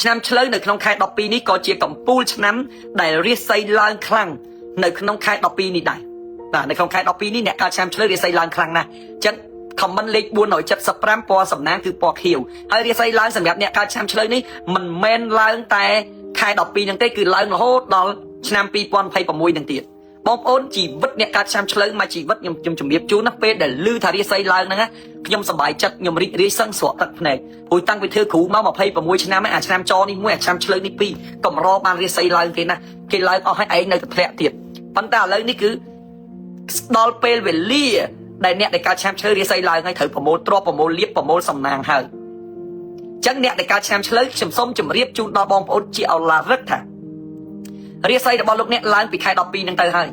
ឆ្នាំឆ្លូវនៅក្នុងខែ12នេះក៏ជាកំពូលឆ្នាំដែលរាសីឡើងខ្លាំងនៅក្នុងខែ12នេះដែរបាទនៅក្នុងខែ12នេះអ្នកកើតឆ្នាំឆ្លូវរាសីឡើងខ្លាំងណាស់អញ្ចឹង comment លេខ475ពណ៌សំណាងគឺពណ៌ខៀវហើយរាសីឡើងសម្រាប់អ្នកកើតឆ្នាំឆ្លូវនេះមិនមែនឡើងតែខែ12ហ្នឹងទេគឺឡើងរហូតដល់ឆ្នាំ2026នឹងទៀតបងប្អូនជីវិតអ្នកកើតឆ្នាំឆ្លូវមកជីវិតខ្ញុំជំរាបជូនណាពេលដែលឮថារាសីឡើងហ្នឹងខ្ញុំសប្បាយចិត្តខ្ញុំរីករាយសឹងស្រក់ទឹកភ្នែកព្រោះតាំងពីធ្វើគ្រូមក26ឆ្នាំហើយអាឆ្នាំចនេះមួយអាឆ្នាំឆ្លូវនេះពីរកម្របានរាសីឡើងគេណាគេឡើងអស់ឲ្យឯងនៅតែធ្លាក់ទៀតប៉ុន្តែឥឡូវនេះគឺដល់ពេលវេលាដែលអ្នកដែលកើតឆ្នាំឆ្លូវរាសីឡើងហើយត្រូវប្រមូលទ្រព្យប្រមូលលៀបប្រមូលសំណាងហើយអញ្ចឹងអ្នកដែលកើតឆ្នាំឆ្លូវខ្ញុំសូមជម្រាបជូនដល់បងប្អូនជាឱឡារិកថារាសីរបស់លោកអ្នកឡើងពីខែ12ហ្នឹងទៅហើ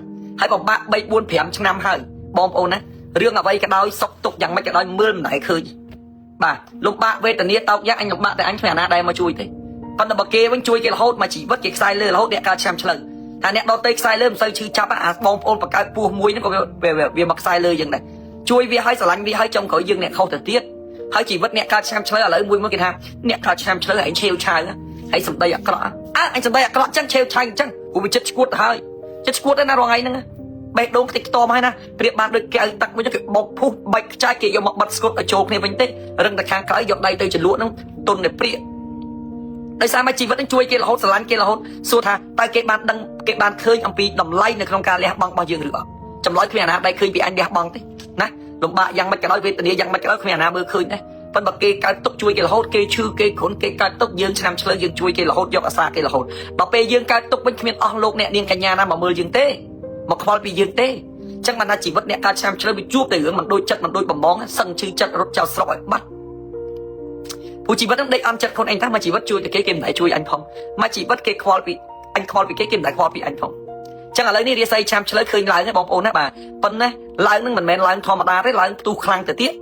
យបំបាក់3 4 5ឆ្នាំហើយបងប្អូនណារឿងអ្វីក៏ដោយសុខទុក្ខយ៉ាងម៉េចក៏ដោយមើលមិនដែលឃើញបាទលំបាកវេទនាតោកយ៉ាងអញលំបាកតែអញគ្មានអាណាដែលមកជួយទេប៉ុន្តែបើគេវិញជួយគេរហូតមកជីវិតគេខ្សែលើរហូតអ្នកកើតឆ្នាំឆ្លូវថាអ្នកដតេខ្សែលើមិនសូវឈឺចាប់អាបងប្អូនបង្កើតពោះមួយហ្នឹងក៏វាមកខ្សែលើយ៉ាងដែរជួយវាឲ្យស្រឡាញ់វាឲ្យចុងក្រោយយើងអ្នកខុសទៅទៀតហើយជីវិតអ្នកកើតឆ្នាំឆ្លូវឥឡូវមួយគេថាអ្នកកើតឆ្នាំឆ្លូវឯងឆេវឆាវហើយសម្ដីអាក្រក់អញសម្ដីអាក្រក់ចឹងឆេវឆាវចឹងព្រោះវាចិត្តឈួតទៅហើយចិត្តឈួតទៅណារងថ្ងៃហ្នឹងបេះដូងខ្ទេចខ្ទាំហើយណាប្រៀបបានដូចកែវទឹកវិញគេបោកភុះបែកខ្ចាយគេយកមកបិទស្គត់ឲ្យចូលគ្នាវិញទេរឹងតែខាងក្រៅយកដៃទៅចលក់ហ្នឹងទុនតែព្រាកដោយសារមកជីវិតនឹងជួយគេរហូតស្រឡាញ់គេរហូតសួរថាតើគេបានដឹងគេបានឃើញអំពីតម្លៃនៅក្នុងការលះបង់របស់យើងឬអត់ចម្លើយគ្មានអាណាដែលឃើញពីអញលះបង់ទេណាលំបាកយ៉ាងម៉េចក៏ដោយវេទនាយ៉ាងម៉េចក៏ដោយគ្មានអាណាមើលឃើញដែរប៉ុន្តែគេកើតទុកជួយគេរហូតគេឈឺគេគ្រុនគេកើតទុកយើងឆ្នាំឆ្លូវយើងជួយគេរហូតយកអាសាគេរហូតដល់ពេលយើងកើតទុកវិញគ្មានអស់លោកអ្នកនាងកញ្ញាណាមកមើលយើងទេមកខ្វល់ពីយើងទេអញ្ចឹងបានថាជីវិតអ្នកកើតឆ្នាំឆ្លូវវាជួបតែរឿងមិនដូចចិត្តមិនដូចបំងសឹងឈឺចិត្តរត់ចោលស្រុកឲ្យបាត់ព្រោះជីវិតនឹងដេកអន់ចិត្តខ្លួនឯងថាមកជីវិតជួយតែគេមិនដែលជួយអញផងមកជីវិតគេខ្វល់ពីអញខ្វល់ពីគេមិនដែលខ្វល់ពីអញផងអញ្ចឹងឥឡូវនេះរាសីឆ្នាំឆ្លូវឃើញឡើងហើយបងប្អូនណាបាទប៉ុន្តែឡើងនឹងមិនមែនឡើងធម្មតាទេឡើងផ្ទុះខ្លាំងទៅទៀត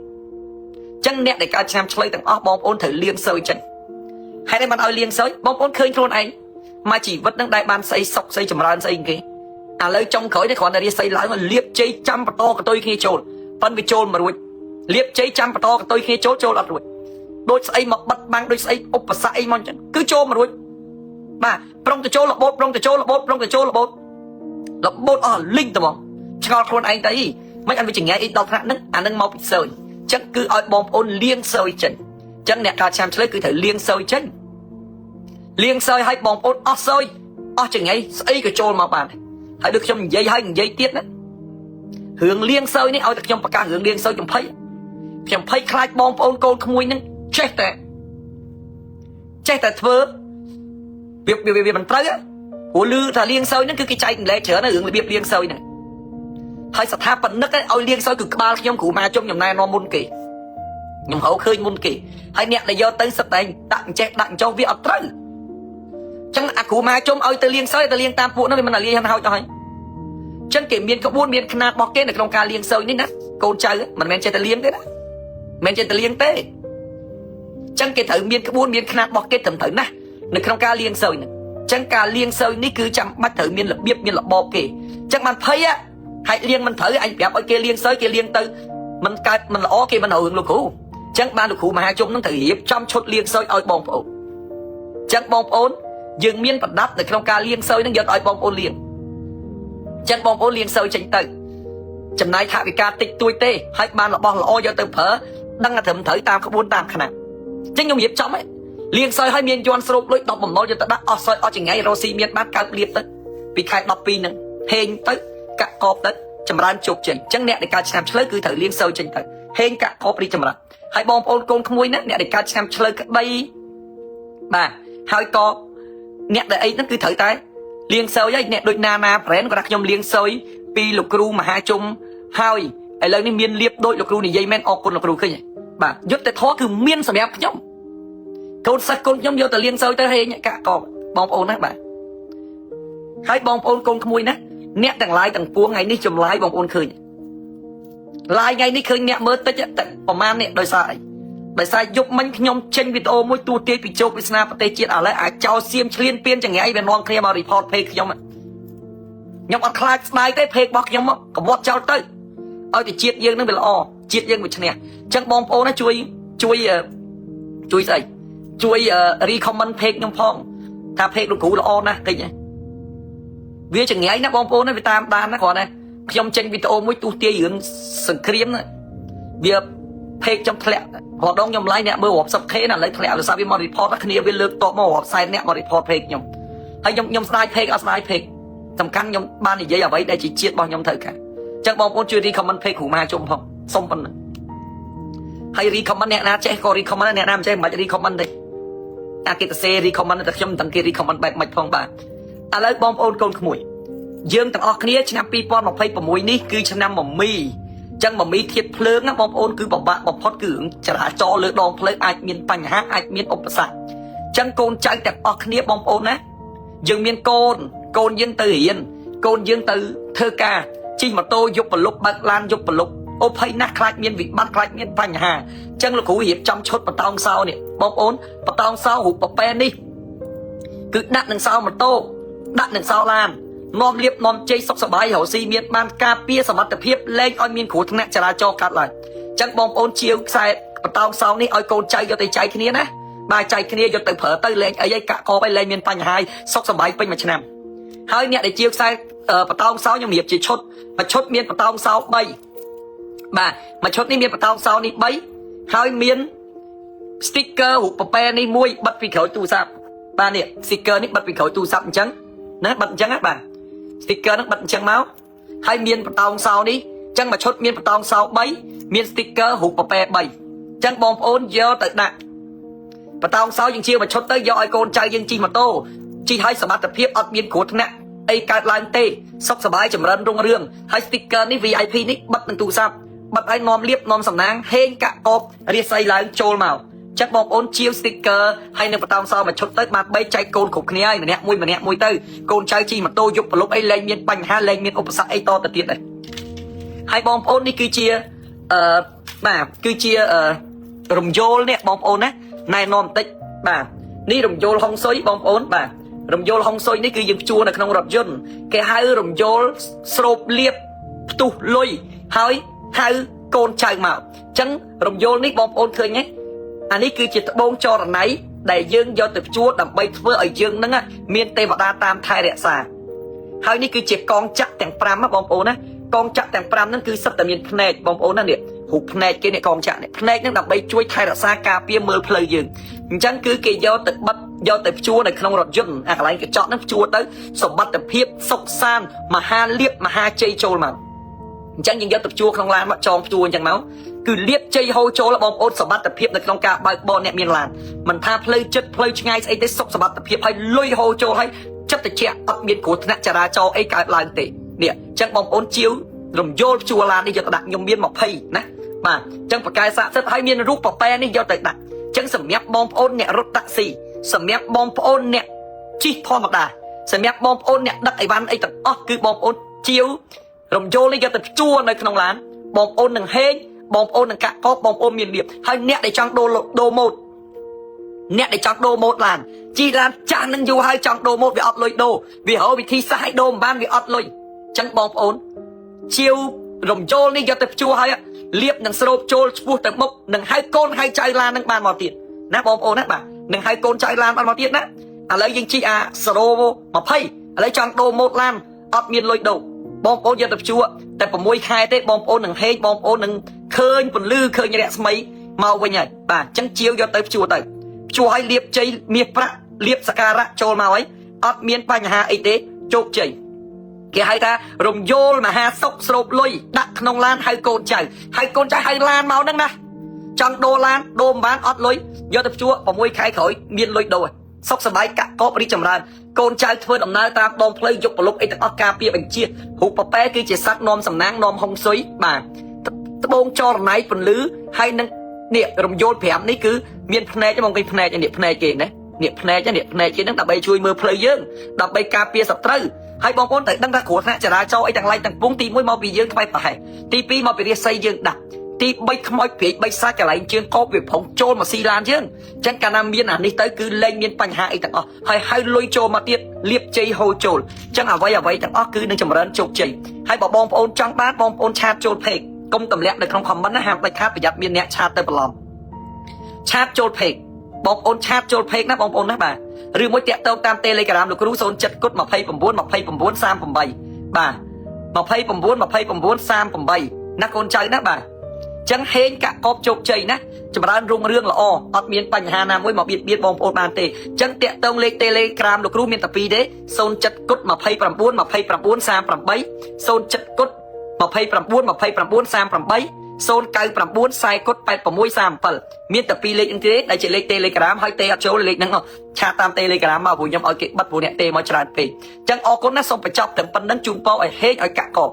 ចឹងអ្នកដែលកើតឆ្នាំឆ្លូវទាំងអស់បងប្អូនត្រូវលៀងសើចេញហើយតែមិនឲ្យលៀងសើបងប្អូនឃើញខ្លួនឯងមកជីវិតនឹងដែលបានស្អីសុខស្អីចម្រើនស្អីគេឥឡូវចុងក្រោយនេះគ្រាន់តែរាសីឡើងលៀបជ័យចាំបន្តកតុយគ្នាចូលប៉ុន្តែវាចូលមិនរួចលៀបជ័យចាំបន្តកតុយគ្នាចូលអត់រួចដូចស្អីមកបិទបាំងដូចស្អីឧបសគ្គអីមកចឹងគឺចូលមិនរួចបាទប្រុងទៅចូលរបូតប្រុងទៅចូលរបូតប្រុងទៅចូលរបូតអស់លីងទៅហ្មងឆ្ងល់ខ្លួនឯងទៅមិនអត់វាចង្អែអីដល់ថ្នាក់ហ្នឹងអានឹងមកពីសើចឹងគឺឲ្យបងប្អូនលៀងសើចេញចឹងអ្នកកើតឆ្នាំឆ្លូវគឺត្រូវលៀងសើចេញលៀងសើឲ្យបងប្អូនអស់សើអស់ចង្អែស្អីក៏ចូលមកបានហើយដូចខ្ញុំនិយាយហើយនិយាយទៀតណារឿងលៀងសើនេះឲ្យតែខ្ញុំប្រកាសរឿងលៀងសើចំភ័យខ្លាចបងប្អូនកូនក្មួយហ្នឹងចេះតែធ្វើវាមិនត្រូវព្រោះលឺថាលៀងសើហ្នឹងគឺគេចែកម្លែកច្រើនរឿងរបៀបលៀងសើហ្នឹងហើយស្ថាបនិកឲ្យលៀងសើគឺក្បាលខ្ញុំគ្រូម៉ាជុំខ្ញុំណែនាំមុនគេខ្ញុំហៅឃើញមុនគេហើយអ្នកដែលយកទៅសិតតែដាក់អញ្ចេះដាក់អញ្ចោះវាអត់ត្រូវចឹងអាគ្រូម៉ាជុំឲ្យទៅលៀងសើទៅលៀងតាមពួកនោះវាមិនលៀងហោចអស់ហើយចឹងគេមានក្បួនមានຂະຫນាតរបស់គេនៅក្នុងការលៀងសើនេះណាកូនចៅមិនមែនចេះតែលៀងទេណាមិនចេះតែលៀងទេចឹងគេត្រូវមានក្បួនមានຂະຫນាតរបស់គេត្រឹមត្រូវណាស់នៅក្នុងការលៀងសើនេះចឹងការលៀងសើនេះគឺចាំបាច់ត្រូវមានរបៀបមានរបបគេចឹងបានភ័យហើយលៀងមិនត្រូវអញប្រាប់ឲ្យគេលៀងសើគេលៀងទៅមិនកើតមិនល្អគេមិនរឿងលោកគ្រូចឹងបានលោកគ្រូមហាជុំនឹងត្រូវរៀបចំឈុតលៀងសើឲ្យបងប្អូនចឹងបងប្អូនយើងមានប្រដាប់នៅក្នុងការលៀងសើនឹងយកឲ្យបងប្អូនលៀងចឹងបងប្អូនលៀងសើចេញទៅចំណាយថវិកាតិចតួចទេហើយបានរបស់ល្អយកទៅប្រើដឹងតែត្រឹមត្រូវតាមក្បួនតាមຂະຫນាតចឹងខ្ញុំរៀបចំលៀងសើឲ្យមានយន់ស្រូបលុយ10បំណុលយកទៅដាក់អស់សើអស់ចង្អែរស់ស៊ីមានបានកើតលៀបទៅពីខែ12ហ្នឹងហេងទៅកាក់កបទៅចម្រើនជោគជ័យអញ្ចឹងអ្នកដែលកើតឆ្នាំឆ្លូវគឺត្រូវលៀងសើចេញទៅហេងកាក់កបរីចម្រើនហើយបងប្អូនកូនក្មួយណាអ្នកដែលកើតឆ្នាំឆ្លូវក្តីបាទហើយក៏អ្នកដែលអីហ្នឹងគឺត្រូវតែលៀងសើហើយអ្នកដូចណាប្រែនគាត់ថាខ្ញុំលៀងសើពីលោកគ្រូមហាជុំហើយឥឡូវនេះមានលៀបដូចលោកគ្រូនិយាយមែនអរគុណលោកគ្រូឃើញបាទយុទ្ធធម៌គឺមានសម្រាប់ខ្ញុំកូនសិស្សកូនខ្ញុំយកទៅលៀងសើទៅហេងកាក់កបបងប្អូនណាបាទហើយបងប្អូនកូនក្មួយណាអ្នកទាំងឡាយទាំងពួងថ្ងៃនេះចម្លើយបងប្អូនឃើញឡាយថ្ងៃនេះឃើញអ្នកមើលតិចតែប្រហែលអ្នកដោយសារអីដោយសារយប់មិញខ្ញុំចេញវីដេអូមួយទូទាយពីជោគវាសនាប្រទេសជាតិឥឡូវអាចចោលសៀមឆ្លៀនពៀនចង្រៃវានាំគ្នាមក report page ខ្ញុំអត់ខ្លាចស្ដាយទេ page របស់ខ្ញុំកវត្តចោលទៅឲ្យតែជាតិយើងនឹងវាល្អជាតិយើងវាឈ្នះអញ្ចឹងបងប្អូនណាជួយស្អី ជួយ recommend page ខ្ញុំផងថា page លោកគ្រូល្អណាស់ឃើញទេវាចង្រៃណាបងប្អូនវាតាមដានណាគ្រាន់តែខ្ញុំចេញវីដេអូមួយទូទាយរឿងសង្គ្រាមណាវា page ខ្ញុំធ្លាក់រដងខ្ញុំ like អ្នកមើលរាប់ 10k ណាឥឡូវធ្លាក់ដោយសារវាមក report គ្នាវាលើកតបមករាប់40អ្នកមក report page ខ្ញុំហើយខ្ញុំស្ដាយ page អត់ស្ដាយ page សំខាន់ខ្ញុំបាននិយាយអ្វីដែលជាជាតិរបស់ខ្ញុំត្រូវការអញ្ចឹងបងប្អូនជួយ recommend page គ្រូម៉ាជុំផងសុំប៉ុណ្ណឹងហើយ recommend អ្នកណាចេះក៏ recommend អ្នកណាមិនចេះមិនបាច់ recommend ទេអាគេទៅ say recommend តែខ្ញុំមិនដឹងគេ recommend បែបម៉េចផងបាទឥឡូវបងប្អូនកូនក្មួយយើងទាំងអស់គ្នាឆ្នាំ2026នេះគឺឆ្នាំមមីអញ្ចឹងមមីធៀបភ្លើងណាបងប្អូនគឺពិបាកបំផុតគឺចរាចរណ៍លើដងផ្លូវអាចមានបញ្ហាអាចមានឧបសគ្គអញ្ចឹងកូនចៅទាំងអស់គ្នាបងប្អូនណាយើងមានកូនយើងទៅរៀនកូនយើងទៅធ្វើការជិះម៉ូតូយប់ប្រលប់បើកឡានយប់ប្រលប់អូភ័យណាស់ខ្លាចមានវិបត្តិខ្លាចមានបញ្ហាអញ្ចឹងលោកគ្រូរៀបចំឈុតបតោងសោនេះបងប្អូនបតោងសោរូបប៉ប៉ែនេះគឺដាក់នឹងសោម៉ូតូដាក់នឹងសោឡាននាំលៀបនាំជ័យសុខសប្បាយរកស៊ីមានបានការពារសមត្ថភាពលែងឲ្យមានគ្រោះថ្នាក់ចរាចរណ៍កាត់ឡើងអញ្ចឹងបងប្អូនជាវខ្សែបតោងសោនេះឲ្យកូនចៅយកទៅចែកគ្នាណាបាទចែកគ្នាយកទៅប្រើទៅលែងអីកាក់កបឲ្យលែងមានបញ្ហាសុខសប្បាយពេញមួយឆ្នាំហើយអ្នកដែលជាវខ្សែបតោងសោខ្ញុំរៀបជាឈុតមួយឈុតមានបតោងសោ3បាទមួយឈុតនេះមានបតោងសោនេះ3ហើយមាន sticker រូបប៉ប៉ែនេះមួយបិទពីក្រោយទូរស័ព្ទបាទនេះ sticker នេះបិទពីក្រោយទូរស័ព្ទអញ្ចឹងណាបិទអញ្ចឹងណាបាទ sticker ហ្នឹងបិទអញ្ចឹងមកហើយមានបតោងសោនេះអញ្ចឹងមួយឈុតមានបតោងសោ3មាន sticker រូបប៉ប៉ែ3អញ្ចឹងបងប្អូនយកទៅដាក់បតោងសោយើងជាមួយឈុតទៅយកឲ្យកូនចៅយើងជិះម៉ូតូជិះឲ្យសមត្ថភាពអត់មានគ្រោះថ្នាក់អីកើតឡើងទេសុខសប្បាយចម្រើនរុងរឿងហើយ sticker នេះ VIP នេះបិទនឹងទូរស័ព្ទបិទឲ្យនាំលៀបនាំសំណាងហេងកាក់កបរាសីឡើងចូលមកចឹងបងប្អូនជាវ sticker ហើយនឹងបតោងសោមួយឈុតទៅបាន3ចែកកូនគ្រប់គ្នាហើយម្នាក់មួយទៅកូនចៅជិះម៉ូតូយប់ប្រលប់អីលែងមានបញ្ហាលែងមានឧបសគ្គអីតទៅទៀតដែរហើយបងប្អូននេះគឺជាបាទគឺជារំយោលនេះបងប្អូនណាណែនាំបន្តិចបាទនេះរំយោលហុងស៊ុយបងប្អូនបាទរំយោលហុងស៊ុយនេះគឺយើងជួនៅក្នុងរថយន្តគេហៅរំយោលស្រូបលៀបផ្ទុះលុយហើយហៅកូនចៅមកអញ្ចឹងរំយោលនេះបងប្អូនឃើញទេអានេះគឺជាត្បូងចរណៃដែលយើងយកទៅជួដើម្បីធ្វើឲ្យយើងនឹងមានទេវតាតាមថែរក្សាហើយនេះគឺជាកងចក្រទាំង5ណាបងប្អូនណាកងចក្រទាំង5ហ្នឹងគឺសិតតែមានភ្នែកបងប្អូនណានេះរូបភ្នែកគេនេះកងចក្រនេះភ្នែកហ្នឹងដើម្បីជួយថែរក្សាការពារមើលផ្លូវយើងអញ្ចឹងគឺគេយកទៅបិទយកទៅជួនៅក្នុងរថយន្តអាកន្លែងកញ្ចក់ហ្នឹងជួទៅសម្បត្តិភាពសុខសាន្តមហាលៀបមហាជ័យចូលមកអញ្ចឹងយើងយកទៅជួក្នុងឡានមកចងជួអញ្ចឹងមកគឺលៀបជ័យហូរចូលបងប្អូនសមត្ថភាពនៅក្នុងការបើកបរអ្នកមានឡានមិនថាផ្លូវចិត្តផ្លូវឆ្ងាយស្អីទេសុខសមត្ថភាពឲ្យលុយហូរចូលឲ្យចិត្តត្រជាក់អត់មានគ្រោះថ្នាក់ចរាចរណ៍អីកើតឡើងទេនេះអញ្ចឹងបងប្អូនជាវរំយោលជួឡាននេះយកទៅដាក់ខ្ញុំមាន20ណាបាទអញ្ចឹងបកកែស័ក្តិសិទ្ធិឲ្យមានរូបប៉ប៉ែនេះយកទៅដាក់អញ្ចឹងសម្រាប់បងប្អូនអ្នករត់តាក់ស៊ីសម្រាប់បងប្អូនអ្នកជិះធម្មតាសម្រាប់បងប្អូនអ្នកដឹកអីវ៉ាន់អីទាំងអស់គឺបងប្អូនជាវរំយោលនេះយកទៅជួនៅក្នុងឡានបងប្អូននឹងហេងបងប្អូននឹងកាក់កបបងប្អូនមានលៀបហើយអ្នកដែលចង់ដូរម៉ូតអ្នកដែលចង់ដូរម៉ូតឡានជីឡានចាស់នឹងយូរហើយចង់ដូរម៉ូតវាអត់លុយដូរវារកវិធីសាស្ត្រឲ្យដូរមិនបានវាអត់លុយអញ្ចឹងបងប្អូនជាវរំយោលនេះយកទៅជួហើយលៀបនឹងស្រូបចូលឈ្មោះទៅមុខនឹងហៅកូនហៅចៅឡាននឹងបានមកទៀតណាបងប្អូនណាបាទនឹងហៅកូនចៅឡានបានមកទៀតណាឥឡូវយើងជីអា020ឥឡូវចង់ដូរម៉ូតឡានអត់មានលុយដូរបងប្អូនយកទៅជួតែ6ខែទេបងប្អូននឹងហេងបងប្អូននឹងឃើញពន្លឺឃើញរស្មីមកវិញហើយបាទអញ្ចឹងជាវយកទៅជួទៅជួឲ្យលៀបជ័យមាសប្រាក់លៀបសការៈចូលមកហើយអត់មានបញ្ហាអីទេជោគជ័យគេហៅថារំយោលមហាសុខស្រូបលុយដាក់ក្នុងឡានហៅកូនចៅហៅកូនចៅហៅឡានមកហ្នឹងណាចង់ដូរឡានដូរមិនបានអត់លុយយកទៅជួ6ខែក្រោយមានលុយដូរសុខសប្បាយកាក់កបរីចម្រើនកូនចៅធ្វើដំណើរតាមដងផ្លូវយកប្រលប់អីទាំងអស់ការពារបញ្ជារូបប៉ប៉ែគឺជាសត្វនាំសំណាងនាំហុងស៊ុយបាទត្បូងចរណៃពន្លឺហើយនឹងនេះរំយោល5នេះគឺមានភ្នែកមកគេភ្នែកនេះភ្នែកគេណានេះភ្នែកគេហ្នឹងដើម្បីជួយមើលផ្លូវយើងដើម្បីការពារសត្រូវហើយបងប្អូនត្រូវដឹងថាគ្រោះថ្នាក់ចរាចរណ៍អីទាំងឡាយទាំងពុងទី1មកពីយើងក្បែរប្រហែលទី2មកពីរាសីយើងដាក់ទី3ខ្មោចព្រាយ3សាច់កន្លែងជើងកបវាប្រងចូលមកស៊ីឡានយើងអញ្ចឹងកាលណាមានអានេះទៅគឺលែងមានបញ្ហាអីទាំងអស់ហើយហៅលុយចូលមកទៀតលៀបជ័យហូរចូលអញ្ចឹងអ្វីទាំងអស់គឺនឹងចម្រើនជោគជ័យហើយបើបងប្អូនចង់បានបងប្អូនឆាតចូលពេកកុំទម្លាក់នៅក្នុង comment ណាហាមដាច់ខាតប្រយ័ត្នមានអ្នកឆាតទៅបន្លំឆាតចូលពេកប បងប្អូនឆាតចូល page ណាបងប្អូនណាបាទឬមួយតាក់ទងតាម Telegram លោកគ្រូ07គុត29 29 38បាទ29 29 38ណាកូនចៅណាបាទចឹងហេងកាក់កបជោគជ័យណាចម្រើនរុងរឿងល្អអត់មានបញ្ហាណាមួយមកបៀតបៀនបងប្អូនបានទេចឹងតាក់ទងលេខ Telegram លោកគ្រូមានតែ2ទេ07គុត29 29 38 07គុត29 29 38 099 40គុត86 37មានតែ2លេខហ្នឹងទេដែលជាលេខ Telegram ហើយទេអត់ចូលលេខហ្នឹងឆាតតាម Telegram មកព្រោះខ្ញុំឲ្យគេបិទព្រោះអ្នកទេមកច្រើនពេកចឹងអរគុណណាសូមបញ្ចប់តែប៉ុណ្្នឹងជូនពរឲ្យហេងឲ្យកាក់កប